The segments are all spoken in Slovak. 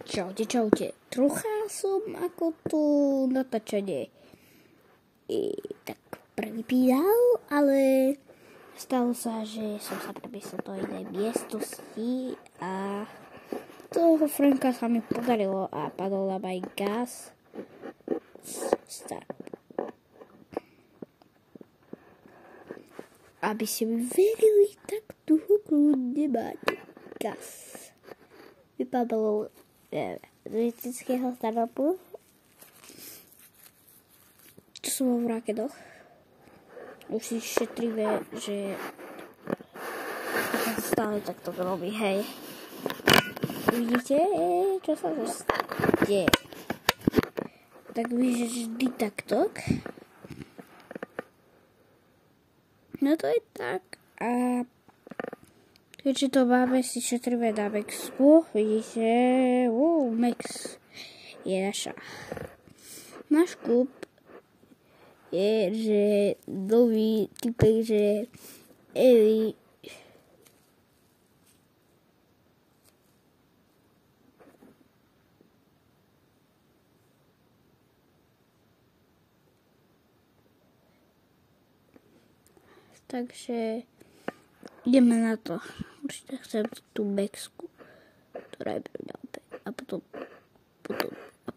Čaute. Trocha som ako tu natáčanie tak prepíjal, ale stalo sa, že som sa premyslel do inej miestnosti a toho Franka sa mi podarilo a padol na aj gas. Aby ste mi verili, tak tu nemáte gas. Vypadalo z elektrického startupu. Tu som vo Vrakedoch. Už si šetríme, že stále takto robí, hej. Vidíte, čo sa deje? Tak vždy takto. No to je tak. A keďže to máme, si šetríme na Maxku. Vidíte, Max je naša. Náš klub je, že nový typek, že Eli takže ideme na to. Určite chcem tú Maxku, ktorá je pre mňa opäť. A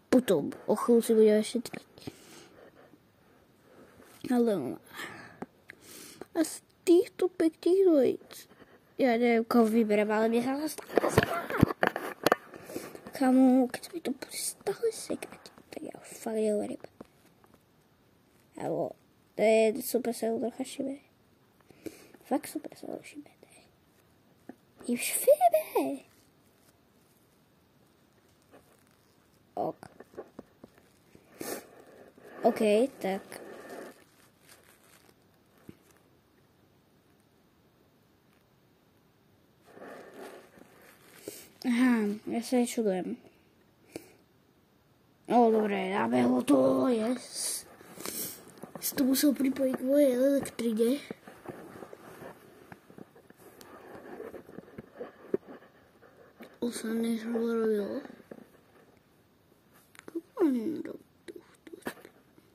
potom o chvíľu si budeme šetriť. Ale a z týchto pekných dvojíc ja neviem, koho vyberiem, ale mne sa to stále seká. Kamu, keď sa mi to bude stále sekať, tak ja fakt nehovorím. Alebo to je super sa trocha šibe. Fakt super sa šibe. I v šfibe. OK, tak. Aha, ja sa nečudujem. Dobre, nabehlo to, yes. Si to musel pripojiť k mojej elektrine. Sa nezhovorilo.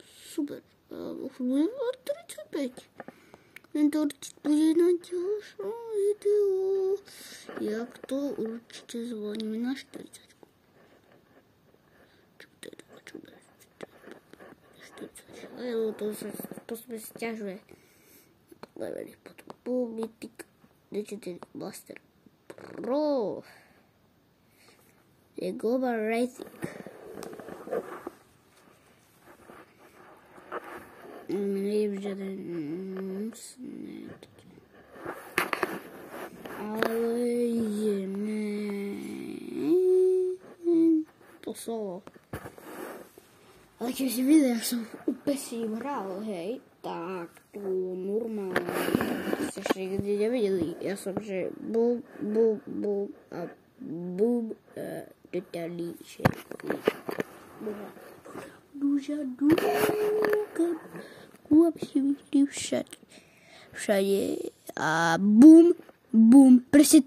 Super. Už bude 35. Tento určite bude na ďalšom videu. Jak to určite zvolíme na 40. Čo bude? 40. Ale to sme sťažuje. Levely potom. Mythic Digital Blaster Pro. Je Global Racing. Neviem žiaden ale ideme to solo. Ale keď si videl, jak som úplne si hral, hej, tak to normálne ste ešte nikdy nevideli. Ja som, že bum a bum totálny všetky. Duža, aby si videli všade. A bum, presne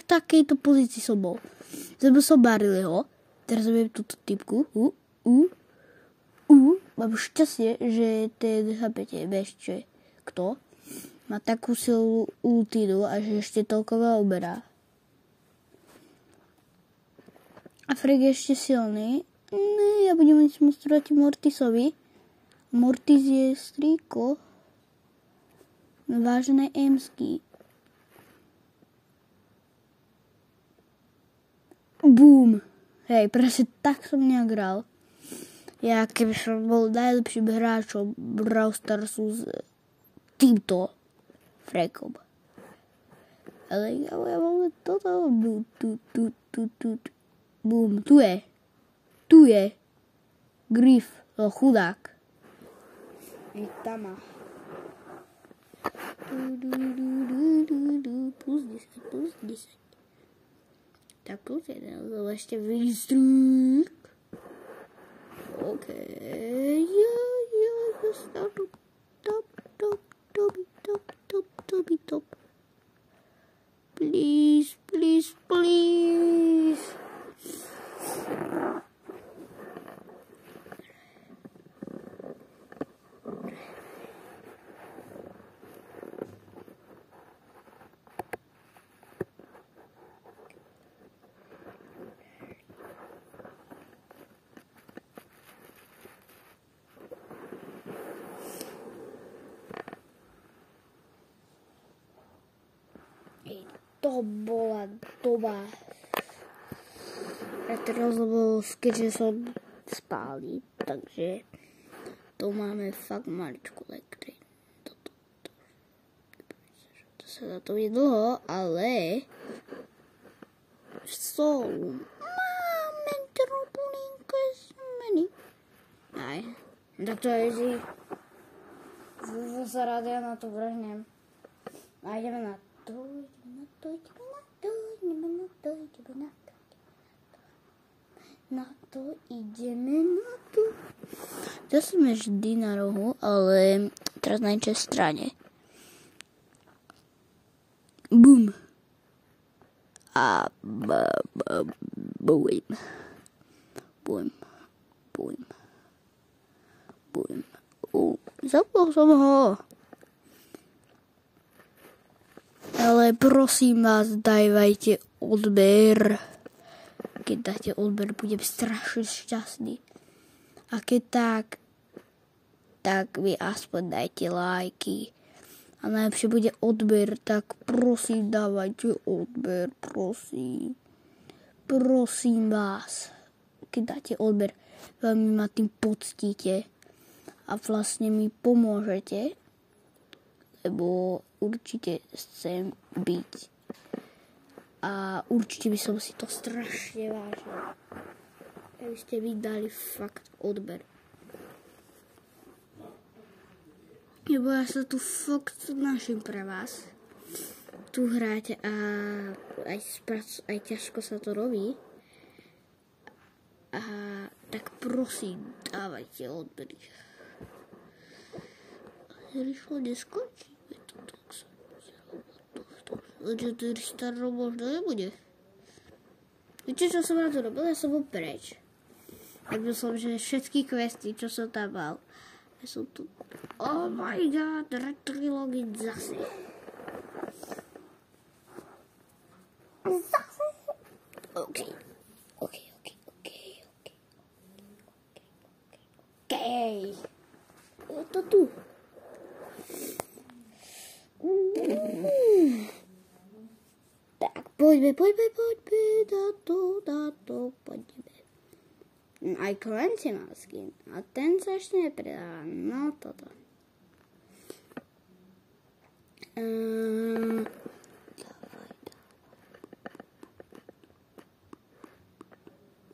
takejto pozícii som bol. Som baril ho. Teraz viem túto typku. Mám šťastie, že ten chápete, vieš čo je kto. Má takú silnú ultinu a že ešte toľko veľa uberá. A Frank je ešte silný. Ja budem musieť strať Mortisovi. Mortis je strýko. Vážne emsky. Bum. Hej, presne tak som nehral. Ja keby som bol najlepším hráčom Brawl Starsu s týmto Frankom. Ale ja mám toto. Bum. Tu je. Griff. Chudák. I tam má. Plus 10. Tak plus 1. To ešte výstrúk. OK. Top. Please. to bola doba. A teraz, lebo keďže som spálil, takže to máme fakt maličku elektrínu. To sa na to je dlho, ale máme tropulinké zmeny. Aj, tak to je že sa rád ja na to vrhnem. A ideme na to. To sme vždy na rohu, ale teraz na inčej strane. Bum. A bum. Zapol som ho. Ale prosím vás, dajte odber. Keď dáte odber, budem strašne šťastný. A keď tak vy aspoň dajte lajky. A najlepšie bude odber, tak prosím, dávajte odber, prosím. Prosím vás. Keď dáte odber, veľmi ma tým poctíte. A vlastne mi pomôžete, lebo určite chcem byť. A určite by som si to strašne vážil. Keby ste mi dali fakt odber. Lebo ja sa tu fakt snažím pre vás. Tu hráte a aj ťažko sa to robí. A tak prosím, dávajte odbery. Rýchlo neskončíme to, tak sa že 300 možno nebude. Viete, čo som na to robil? Ja som bol preč. Robil som, že všetky questy, čo som tam mal. Ja som tu... Oh my god, retrilogin zase. Zase? OK. Je to tu. Tak, poďme, na to, poďme. Aj Clancy mal skin, a ten sa ešte nepredá, no toto.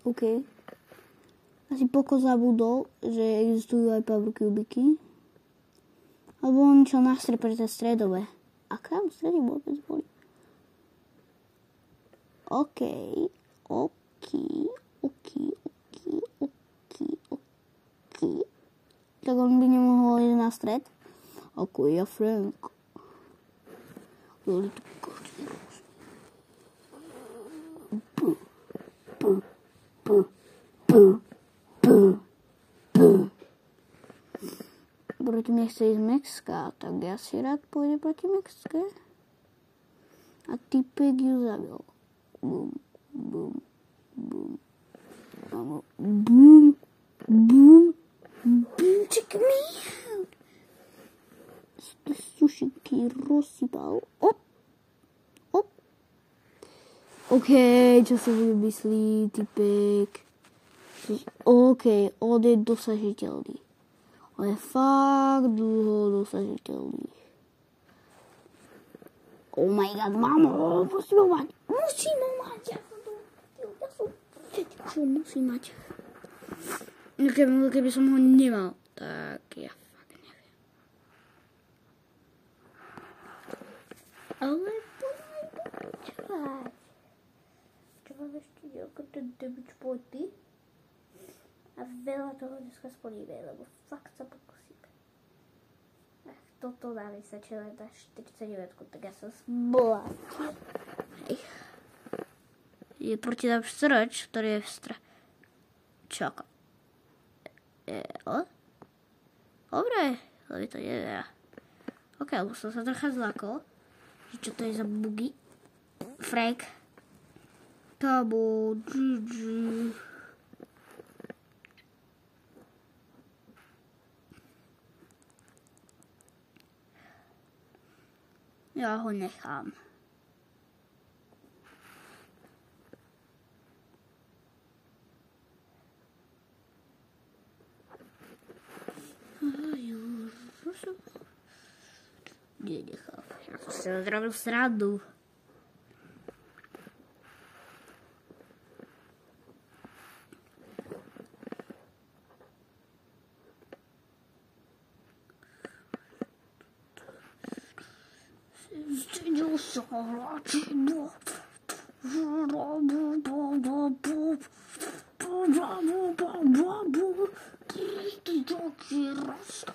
OK. Asi Poko zabudol, že existujú aj power cubiky. Alebo on čo na strepe, stredové. A kam stredy vôbec boli? OK. Tak on by nemohol ísť na stred? Ako ja, Frank. Proti mne chce ísť Mexika, tak ja si rád pôjde proti Mexike. A typek ju zabil. Bum. Check me out. Sušinky rozsypal. Op. OK, čo sa bude myslieť, typek. OK, on je dosažiteľný. On je fakt dlho dosažiteľný. Oh my god, mamo, musím ho mať. Musím mať. Keby som ho nemal, tak ja fakt neviem. Ale poďme pokračovať. Čo mám ešte ako ten damage pointy? A veľa toho dneska splníme, lebo fakt sa pokúsime. Ach, toto dáme sa len na 49, tak ja som zblátil. Je proti nám srč, ktorý je v Čoko. Dobre, ale to neviem. OK, lebo som sa trocha zlakol. Čo to je za bugy? Frank. Tabo, GG. Ja ho nechám. Nenechal. Ja som si zrobil srandu. Stydil sa hladidlo. Ty taký rasta.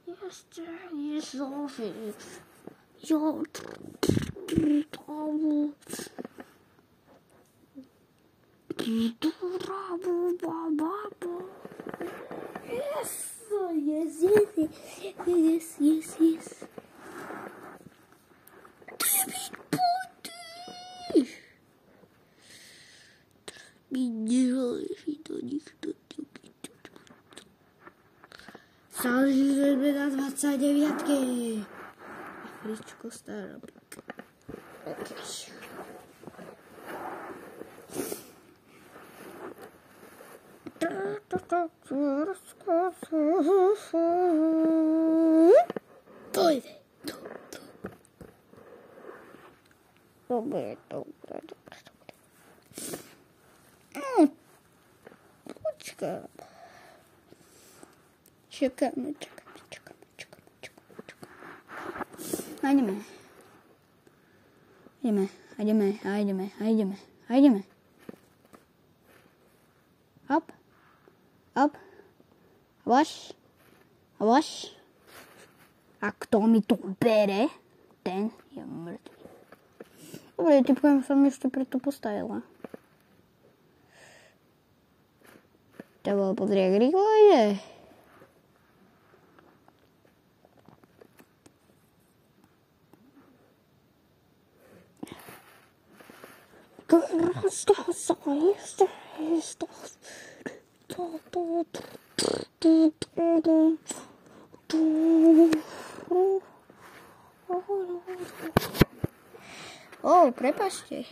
Jeszcze nie zdążysz. Ja trawu. Yes, yes, yes, yes, yes, yes. Ty mi pôjdeš. Mi nezáleží to nikto. Záleží na 29-ky. Afričko starobík. OK. Pojde. Dobre. Počkám. Čakáme. Ideme. Hop. Vaš. A kto mi to bere, ten je mŕtvý. Dobre, typujem, som ešte preto postavila. To bolo pozri, jak rýchlo ide. Prepáčte.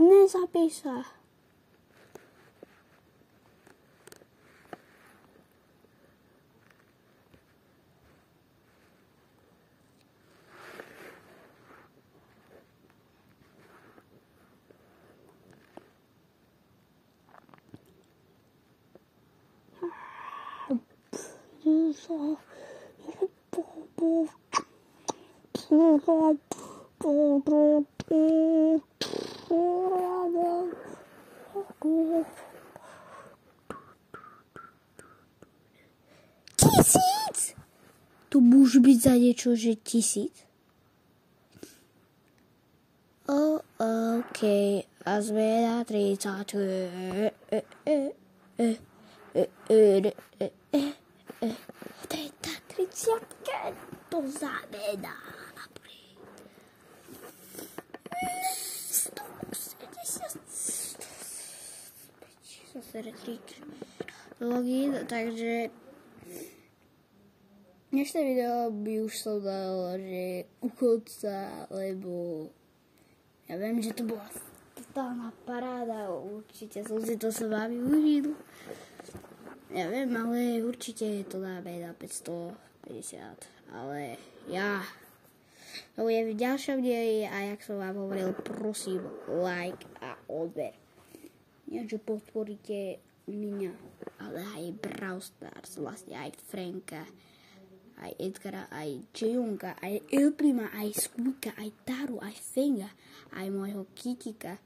Nezapíš sa. Tisíc! To môže byť za niečo, že 1000? OK. A sme na 30. Tá 30 to znamená 170 login, takže dnešné video by už som dal, že u konca, lebo ja viem, že to bola totálna paráda, určite som si to s vami užil. Ja viem, ale určite to dáme na 550, ale ja to budem v ďalšom dieli a jak som vám hovoril, prosím, like a odber. Nie, že podporíte mňa, ale aj Brawl Stars, vlastne aj Franka, aj Edgara, aj Jejunga, aj Elprima, aj Squeaka, aj Taru, aj Fenga, aj môjho Kitika,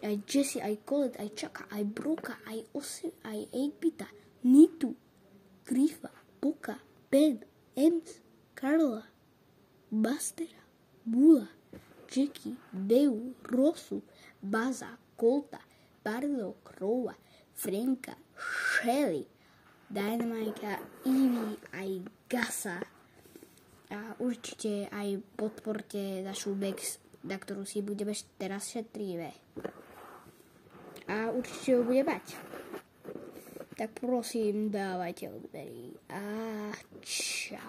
aj Jessie, aj Colette, aj Chucka, aj Broka, aj 8-bita, Nitu, Griffa, Poka, Ben, Ems, Karla, Bastera, Bula, Jackie, Deu, Rosu, Baza, Colta, Bardo, Crowa, Franka, Shelly, Dynamika, Eevee, aj Gasa. A určite aj podporte našu Bex, na ktorú si budeme teraz šetríme. A určite ho bude mať. tak prosím, dávajte odbery. A čauku.